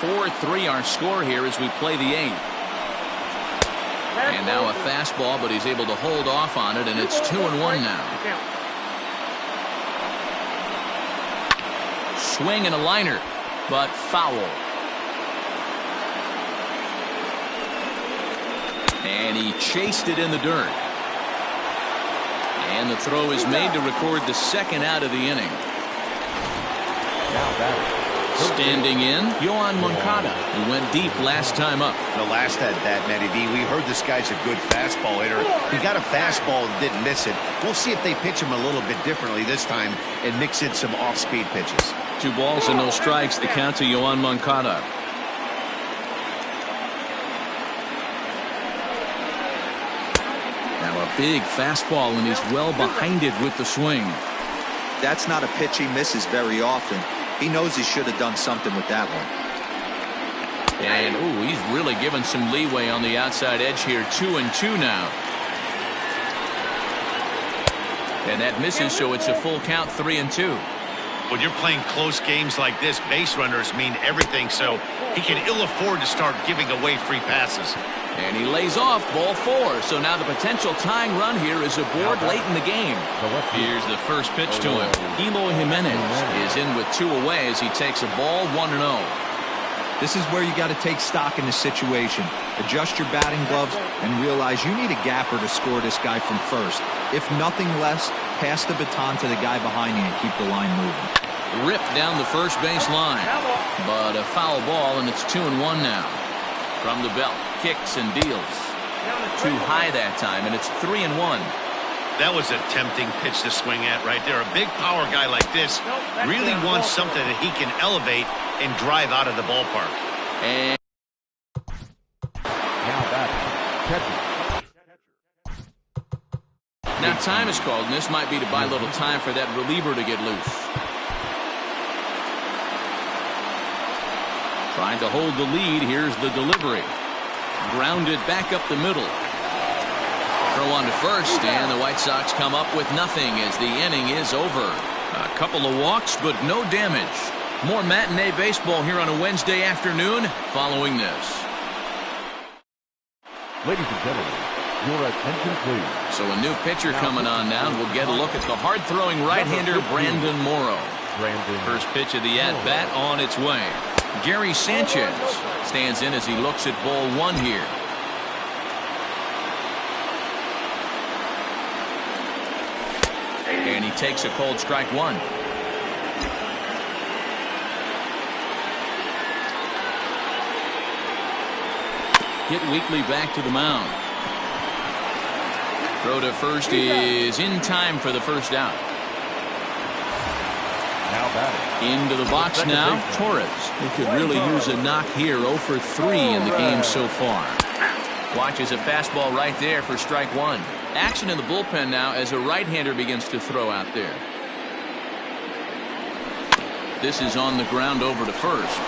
4-3 our score here as we play the 8th. And now a fastball, but he's able to hold off on it, and it's 2-1 now. Swing and a liner, but foul. And he chased it in the dirt. And the throw is made to record the second out of the inning. Now batting. Standing in, Yohan Moncada, who went deep last time up. The last at that, Matty D, we heard this guy's a good fastball hitter. He got a fastball and didn't miss it. We'll see if they pitch him a little bit differently this time and mix in some off-speed pitches. 2 balls and no strikes, the count to Yohan Moncada. Now a big fastball, and he's well behind it with the swing. That's not a pitch he misses very often. He knows he should have done something with that one. And ooh, he's really given some leeway on the outside edge here. 2-2 now. And that misses, so it's a full count, 3-2. When you're playing close games like this, base runners mean everything, so he can ill afford to start giving away free passes. And he lays off, ball 4. So now the potential tying run here is aboard late in the game. Here's the first pitch to him. Eloy Jimenez is in with 2 away as he takes a ball, 1-0. This is where you got to take stock in the situation. Adjust your batting gloves and realize you need a gapper to score this guy from first. If nothing less, pass the baton to the guy behind you and keep the line moving. Ripped down the first base line. But a foul ball, and it's 2-1 now. From the belt, kicks and deals. Too high that time, and it's 3-1. That was a tempting pitch to swing at right there. A big power guy like this really wants something that he can elevate and drive out of the ballpark. And Now batting. Catcher. now time is called, and this might be to buy a little time for that reliever to get loose. Trying to hold the lead. Here's the delivery. Grounded back up the middle. Throw on to first, and the White Sox come up with nothing as the inning is over. A couple of walks, but no damage. More matinee baseball here on a Wednesday afternoon following this. Ladies and gentlemen, your attention please. So a new pitcher coming on now, and we'll get a look at the hard-throwing right-hander Brandon Morrow. First pitch of the at-bat on its way. Gary Sanchez stands in as he looks at ball 1 here. And he takes a cold strike 1. Hit weakly back to the mound. Throw to first is in time for the first out. Now batting. Into the box now, Torres. He could really use a knock here. 0 for 3 in the game so far. Watches a fastball right there for strike 1. Action in the bullpen now as a right-hander begins to throw out there. This is on the ground over to first.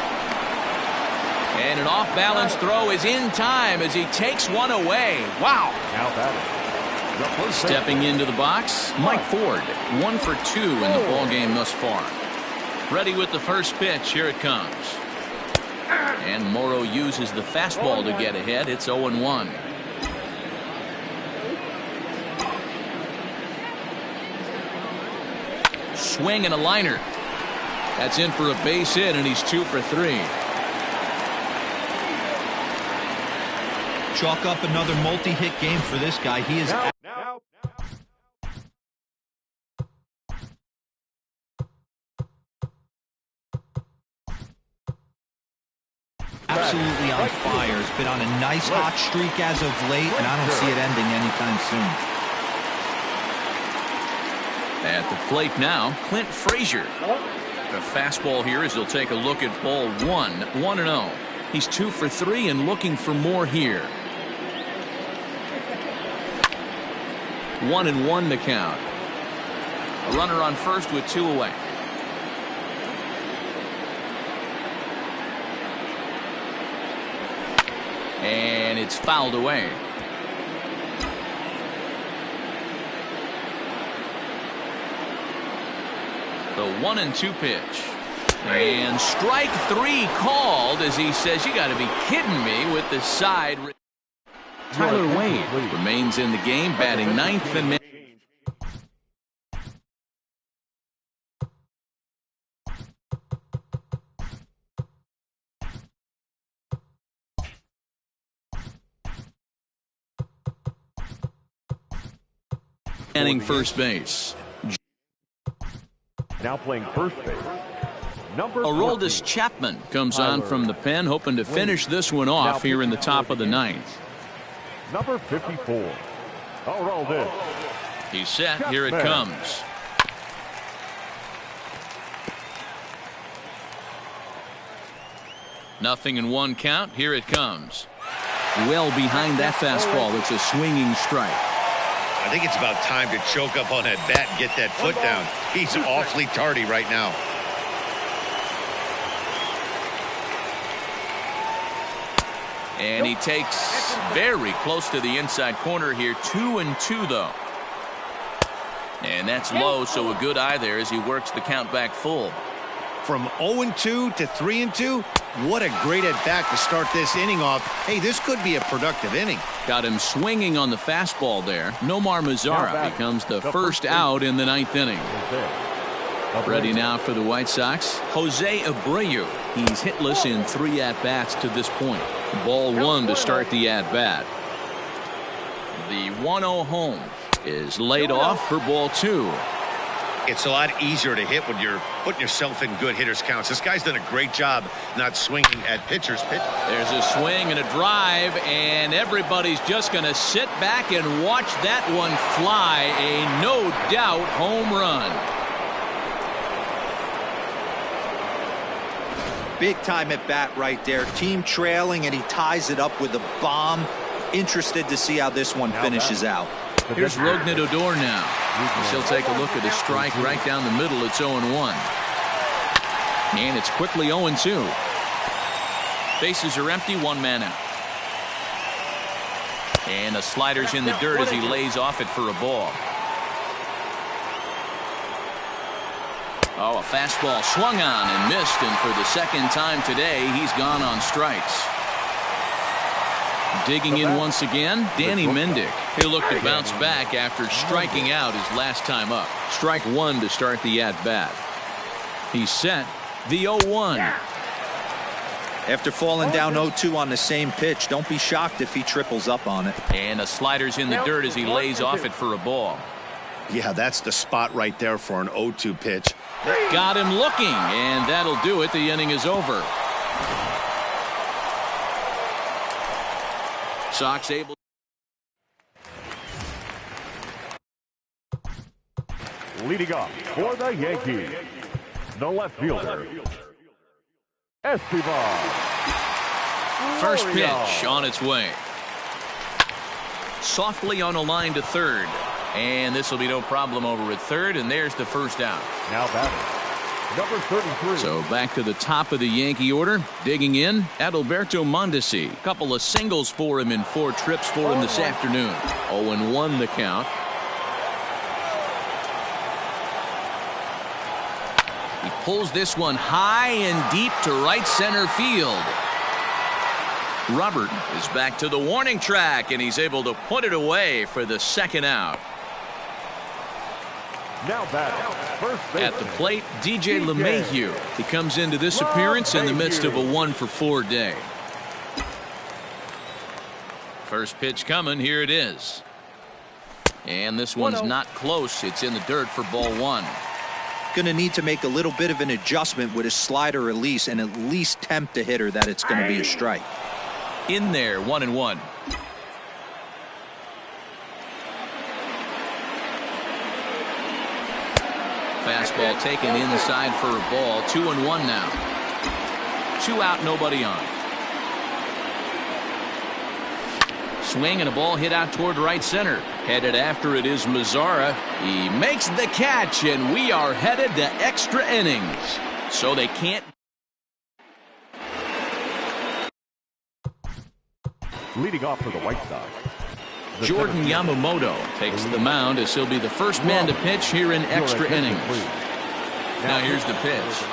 And an off-balance throw is in time as he takes one away. Wow. Now batting. Stepping into the box, Mike Ford. 1 for 2 in the ballgame thus far. Ready with the first pitch. Here it comes. And Morrow uses the fastball to get ahead. It's 0-1. Swing and a liner. That's in for a base hit, and he's 2 for 3. Chalk up another multi-hit game for this guy. He is absolutely on fire. It's been on a nice hot streak as of late, and I don't see it ending anytime soon. At the plate now, Clint Frazier. The fastball here as he'll take a look at ball 1, 1-0. He's 2 for 3 and looking for more here. 1-1 the count. A runner on first with 2 away. And it's fouled away. The 1-2 pitch. And strike 3 called as he says, you got to be kidding me with the side. Tyler Wade remains in the game, batting 9th and manning first base. Now playing first base. Number Aroldis Chapman comes on from the pen, hoping to finish this one off here in the top of the 9th. Number 54. Aroldis. He's set. Here it comes. Nothing in 1 count. Here it comes. Well behind that fastball. It's a swinging strike. I think it's about time to choke up on that bat and get that foot down. He's awfully tardy right now. And he takes very close to the inside corner here. 2-2 though. And that's low, so a good eye there as he works the count back full. From 0-2 to 3-2, what a great at-bat to start this inning off. Hey, this could be a productive inning. Got him swinging on the fastball there. Nomar Mazara becomes the first out in the 9th inning. Ready now for the White Sox, Jose Abreu. He's hitless in 3 at-bats to this point. Ball 1 to start the at-bat. The 1-0 home is laid off for ball 2. It's a lot easier to hit when you're putting yourself in good hitters' counts. This guy's done a great job not swinging at pitchers. There's a swing and a drive, and everybody's just going to sit back and watch that one fly. A no-doubt home run. Big time at bat right there. Team trailing, and he ties it up with a bomb. Interested to see how this one finishes out. Here's Rougned Odor now. He'll take a look at a strike right down the middle. It's 0-1. And it's quickly 0-2. Bases are empty, 1 man out. And the slider's in the dirt as he lays off it for a ball. Oh, a fastball swung on and missed, and for the 2nd time today, he's gone on strikes. Digging in once again, Danny Mendick. He'll look to bounce back after striking out his last time up. Strike 1 to start the at-bat. He's set. The 0-1. After falling down 0-2 on the same pitch, don't be shocked if he triples up on it. And the slider's in the dirt as he lays off it for a ball. Yeah, that's the spot right there for an 0-2 pitch. Got him looking, and that'll do it. The inning is over. Sox able. Leading off for the Yankees, the left fielder, Esteban. First pitch on its way. Softly on a line to third. And this will be no problem over at third, and there's the first out. Now batting, number 33. So back to the top of the Yankee order. Digging in, Adalberto Mondesi. Couple of singles for him in 4 trips for him this afternoon. 0-1 the count. He pulls this one high and deep to right center field. Robert is back to the warning track, and he's able to put it away for the 2nd out. Now batting, first base. At the plate, DJ LeMahieu. He comes into this appearance in the midst of a 1-for-4 day. First pitch coming. Here it is. And this one's not close. It's in the dirt for ball 1. Going to need to make a little bit of an adjustment with his slider release and at least tempt the hitter that it's going to be a strike. In there, 1-1. Fastball taken inside for a ball. 2-1 now. 2 out, nobody on. Swing and a ball hit out toward right center. Headed after it is Mazzara. He makes the catch, and we are headed to extra innings. So they can't. Leading off for the White Sox, Jordan Yamamoto takes the mound as he'll be the first man to pitch here in extra innings. Now here's the pitch.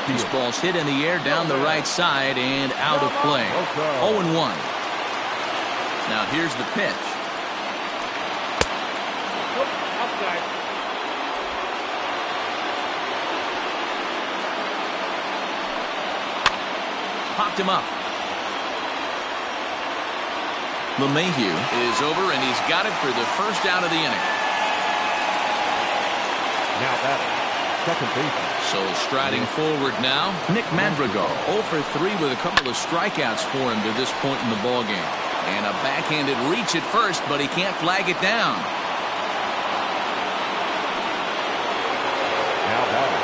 This ball's hit in the air down the right side and out of play. 0-1. Now here's the pitch. Popped him up. LeMahieu is over, and he's got it for the first out of the inning. Now batting, second baseman. So striding forward now, Nick Madrigal. 0 for 3 with a couple of strikeouts for him to this point in the ballgame. And a backhanded reach at first, but he can't flag it down. Now batting,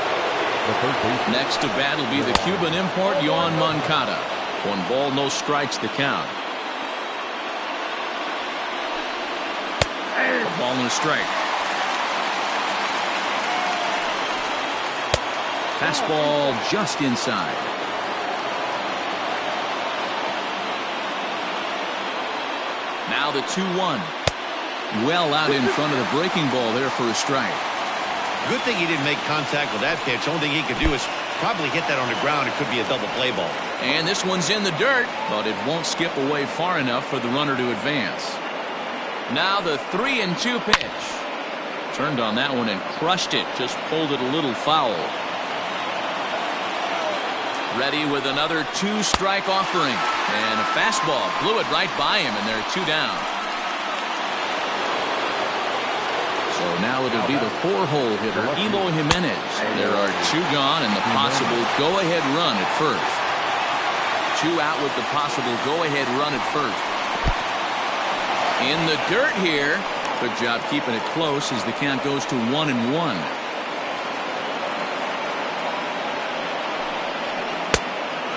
the third baseman. Next to bat will be the Cuban import, Yoan Moncada. 1 ball, no strikes the count. A ball and a strike. Fastball just inside. Now the 2-1. Well out in front of the breaking ball there for a strike. Good thing he didn't make contact with that pitch. Only thing he could do is probably hit that on the ground. It could be a double play ball. And this one's in the dirt, but it won't skip away far enough for the runner to advance. Now the 3-2 pitch. Turned on that one and crushed it. Just pulled it a little foul. Ready with another 2-strike offering. And a fastball blew it right by him, and they're 2 down. So now it'll be the 4-hole hitter, Eloy Jimenez. There are 2 gone and the possible go-ahead run at first. 2 out with the possible go-ahead run at first. In the dirt here. Good job keeping it close as the count goes to 1-1.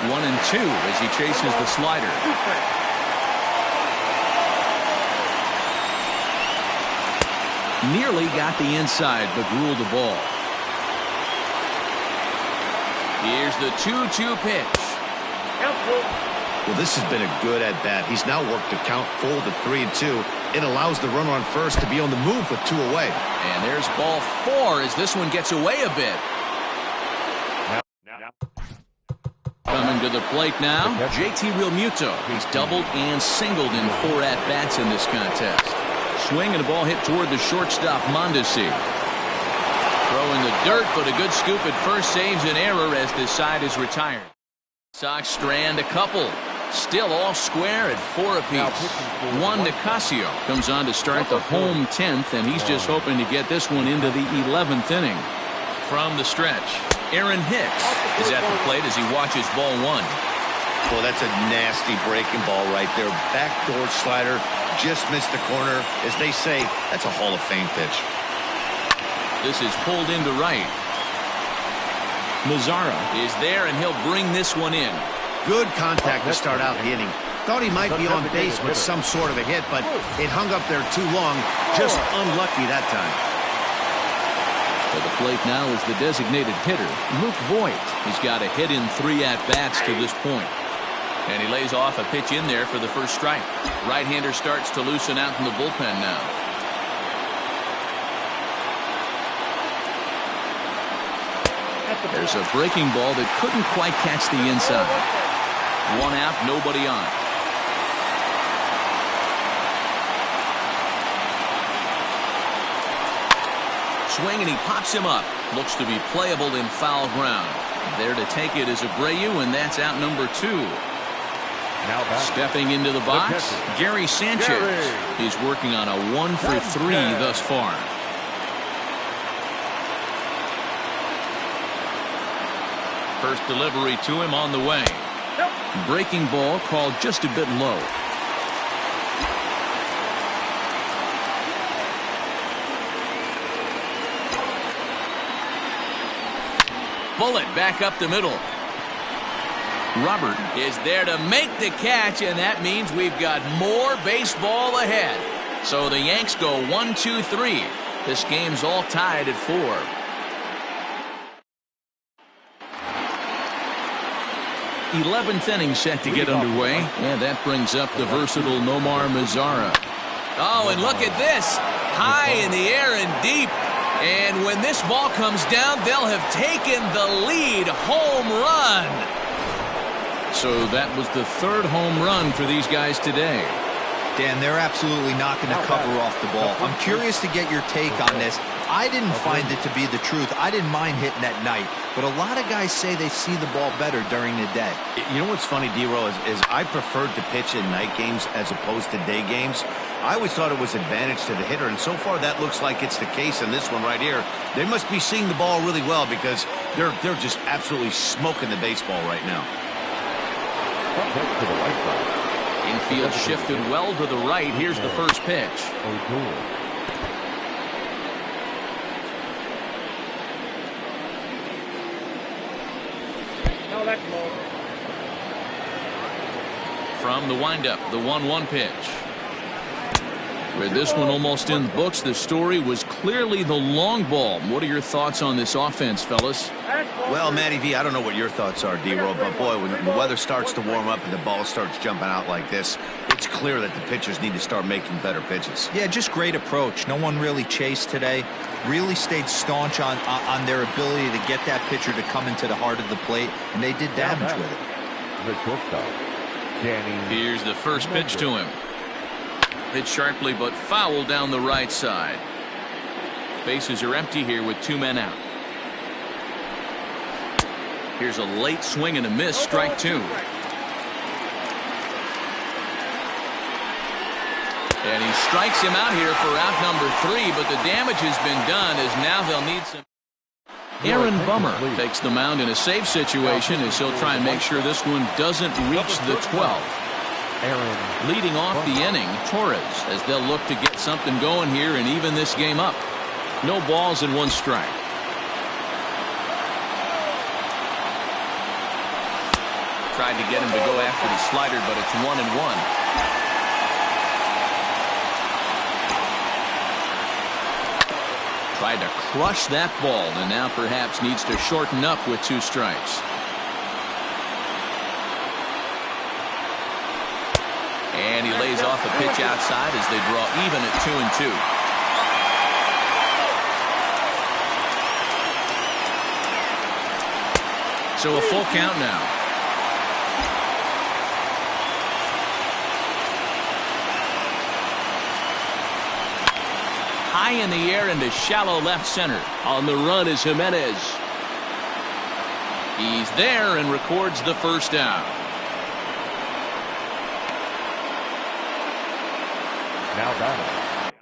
1-2 as he chases the slider. Nearly got the inside, but ruled the ball. Here's the 2-2 pitch. Well, this has been a good at-bat. He's now worked the count full to 3-2. It allows the runner on first to be on the move with 2 away. And there's ball 4 as this one gets away a bit. Coming to the plate now, JT Realmuto. He's doubled and singled in 4 at-bats in this contest. Swing and a ball hit toward the shortstop, Mondesi. Throw in the dirt, but a good scoop at first saves an error as this side is retired. Sox strand a couple. Still all square at 4 apiece. Juan Nicasio comes on to start the home 10th, and he's just hoping to get this one into the 11th inning. From the stretch, Aaron Hicks is at the plate as he watches ball 1. Well, that's a nasty breaking ball right there. Backdoor slider, just missed the corner. As they say, that's a Hall of Fame pitch. This is pulled into right. Mazzara is there, and he'll bring this one in. Good contact to start out the inning. Thought he might be on base with some sort of a hit, but it hung up there too long. Just unlucky that time. To the plate now is the designated hitter, Luke Voigt. He's got a hit in 3 at-bats to this point. And he lays off a pitch in there for the first strike. Right-hander starts to loosen out in the bullpen now. There's a breaking ball that couldn't quite catch the inside. 1 out, nobody on. Swing and he pops him up. Looks to be playable in foul ground. There to take it is Abreu, and that's out number 2. Now stepping into the box, Gary Sanchez. He's working on a 1 for 3 thus far. First delivery to him on the way. Breaking ball called just a bit low. bullet back up the middle. Robert is there to make the catch, and that means we've got more baseball ahead. So the Yanks go 1-2-3. This game's all tied at 4. 11th inning set to get underway, and that brings up the versatile Nomar Mazara. Oh, and look at this. High in the air and deep. And when this ball comes down, they'll have taken the lead. Home run. So that was the 3rd home run for these guys today. Dan, they're absolutely not going to cover off the ball. I'm curious to get your take on this. I didn't find it to be the truth. I didn't mind hitting at night, but a lot of guys say they see the ball better during the day. You know what's funny, D-Row, is I preferred to pitch in night games as opposed to day games. I always thought it was advantage to the hitter, and so far that looks like it's the case in this one right here. They must be seeing the ball really well because they're just absolutely smoking the baseball right now. To the right side. Infield shifted well to the right. Here's the first pitch. No, that's low. From the windup, the 1-1 pitch. With this one almost in the books, the story was clearly the long ball. What are your thoughts on this offense, fellas? Well, Matty V, I don't know what your thoughts are, D-Row, but boy, when the weather starts to warm up and the ball starts jumping out like this, it's clear that the pitchers need to start making better pitches. Yeah, just great approach. No one really chased today. Really stayed staunch on their ability to get that pitcher to come into the heart of the plate, and they did damage with it. The shortstop, Danny. Here's the first pitch to him. Hit sharply but foul down the right side. Bases are empty here with 2 men out. Here's a late swing and a miss, strike 2. And he strikes him out here for out number 3, but the damage has been done as now they'll need some. Aaron Bummer takes the mound in a safe situation as he'll try and make sure this one doesn't reach the 12th. Leading off the inning, Torres, as they'll look to get something going here and even this game up. No balls and 1 strike. Tried to get him to go after the slider, but it's 1-1. Tried to crush that ball and now perhaps needs to shorten up with 2 strikes. And he lays off a pitch outside as they draw even at 2-2. So a full count now. High in the air into shallow left center. On the run is Jimenez. He's there and records the first down. Now batting.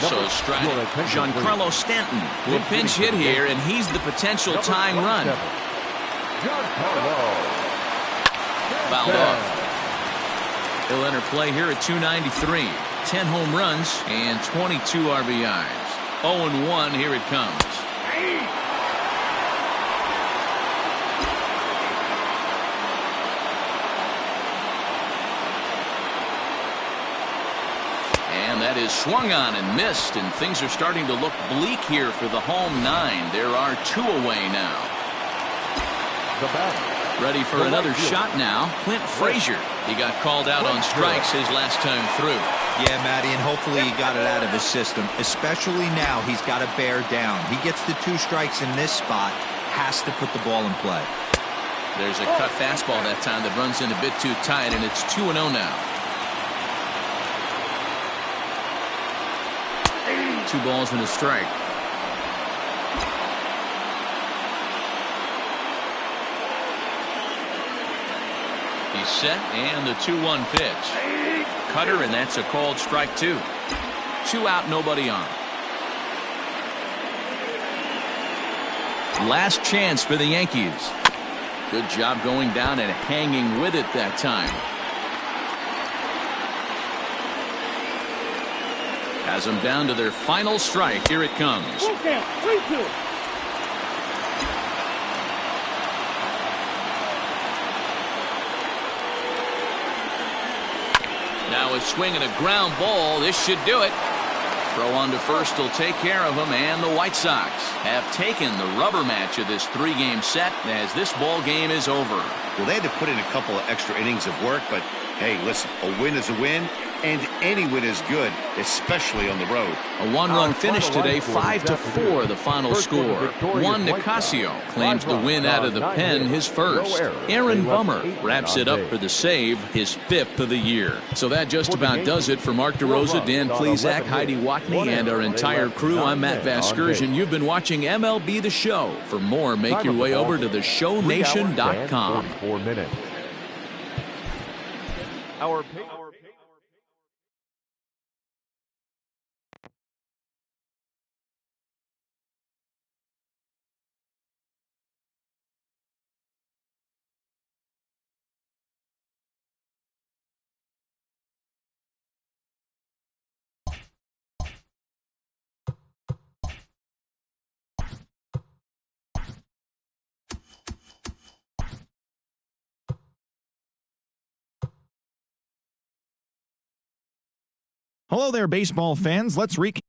So strike. Giancarlo Stanton will pinch hit here, and he's the potential tying run. Fouled off. He'll enter play here at 293. 10 home runs and 22 RBIs. 0-1, here it comes. And that is swung on and missed, and things are starting to look bleak here for the home 9. There are 2 away now. The batter. Ready for another shot now. Clint Frazier. He got called out on strikes his last time through. Yeah, Matty, and hopefully he got it out of his system. Especially now, he's got to bear down. He gets the 2 strikes in this spot, has to put the ball in play. There's a cut fastball that time that runs in a bit too tight, and it's 2-0 now. 2 balls and a strike. He's set, and the 2-1 pitch. Cutter, and that's a called strike 2. 2 out, nobody on. Last chance for the Yankees. Good job going down and hanging with it that time. Has them down to their final strike. Here it comes. Full count, 3-2. Now a swing and a ground ball. This should do it. Throw on to first will take care of him, and the White Sox have taken the rubber match of this three-game set as this ball game is over. Well, they had to put in a couple of extra innings of work, but hey, listen, a win is a win, and any win is good, especially on the road. A one-run finish today, 5-4 the final score. Juan Nicasio claims the win out of the pen, his first. Aaron Bummer wraps it up for the save, his fifth of the year. So that just about does it for Mark DeRosa, Dan Plesac, Heidi Watney, and our entire crew. I'm Matt Vasgersian. You've been watching MLB The Show. For more, make your way over to theshownation.com. 4 minutes. Hello there, baseball fans. Let's recap.